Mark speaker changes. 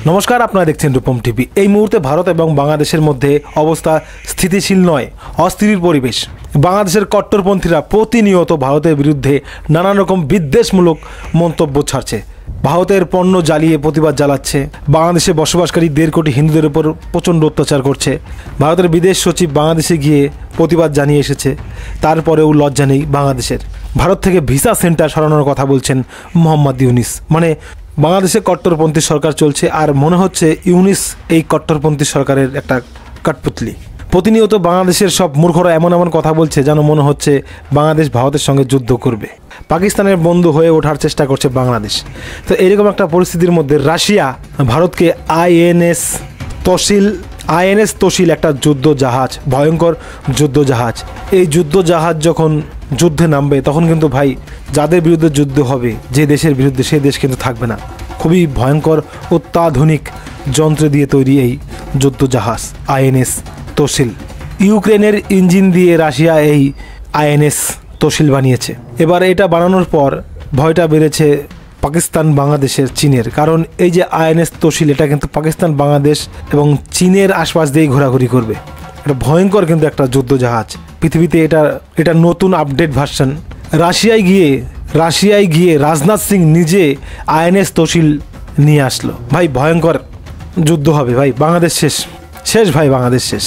Speaker 1: নমস্কার, আপনারা দেখছেন রূপম টিভি। এই মুহূর্তে ভারত এবং বাংলাদেশের মধ্যে অবস্থা স্থিতিশীল নয়, অস্থির পরিবেশ। বাংলাদেশের কট্টরপন্থীরা প্রতিনিয়ত ভারতের বিরুদ্ধে নানান রকম বিদ্বেষমূলক মন্তব্য ছাড়ছে। ভারতের পণ্য জ্বালিয়ে প্রতিবাদ জ্বালাচ্ছে। বাংলাদেশে বসবাসকারী 1.5 কোটি হিন্দুদের উপর প্রচণ্ড অত্যাচার করছে। ভারতের বিদেশ সচিব বাংলাদেশে গিয়ে প্রতিবাদ জানিয়ে এসেছে, তারপরেও লজ্জা নেই বাংলাদেশের। ভারত থেকে ভিসা সেন্টার সরানোর কথা বলছেন মোহাম্মদ ইউনিস। মানে বাংলাদেশে কট্টরপন্থী সরকার চলছে, আর মনে হচ্ছে ইউনিস এই কট্টরপন্থী সরকারের একটা কাঠপুতলি। প্রতিনিয়ত বাংলাদেশের সব মূর্খরা এমন এমন কথা বলছে যেন মনে হচ্ছে বাংলাদেশ ভারতের সঙ্গে যুদ্ধ করবে, পাকিস্তানের বন্ধু হয়ে ওঠার চেষ্টা করছে বাংলাদেশ। তো এরকম একটা পরিস্থিতির মধ্যে রাশিয়া ভারতকে আইএনএস তোশিল একটা যুদ্ধ জাহাজ, ভয়ঙ্কর যুদ্ধ জাহাজ, এই যুদ্ধ জাহাজ যখন যুদ্ধে নামবে তখন কিন্তু ভাই যাদের বিরুদ্ধে যুদ্ধ হবে, যে দেশের বিরুদ্ধে, সেই দেশ কিন্তু থাকবে না। খুবই ভয়ঙ্কর অত্যাধুনিক যন্ত্র দিয়ে তৈরি এই যুদ্ধ জাহাজ আইএনএস তোশিল। ইউক্রেনের ইঞ্জিন দিয়ে রাশিয়া এই আইএনএস তোশিল বানিয়েছে। এবার এটা বানানোর পর ভয়টা বেড়েছে পাকিস্তান, বাংলাদেশের, চীনের। কারণ এই যে আইএনএস তোশিল, এটা কিন্তু পাকিস্তান, বাংলাদেশ এবং চীনের আশপাশ দিয়েই ঘোরাঘুরি করবে। এটা ভয়ঙ্কর কিন্তু একটা যুদ্ধ জাহাজ। পৃথিবীতে এটা নতুন আপডেট ভার্সন। রাশিয়ায় গিয়ে রাজনাথ সিং নিজে আইএনএস তোশিল নিয়ে আসলো। ভাই ভয়ঙ্কর যুদ্ধ হবে ভাই, বাংলাদেশ শেষ ভাই, বাংলাদেশ শেষ।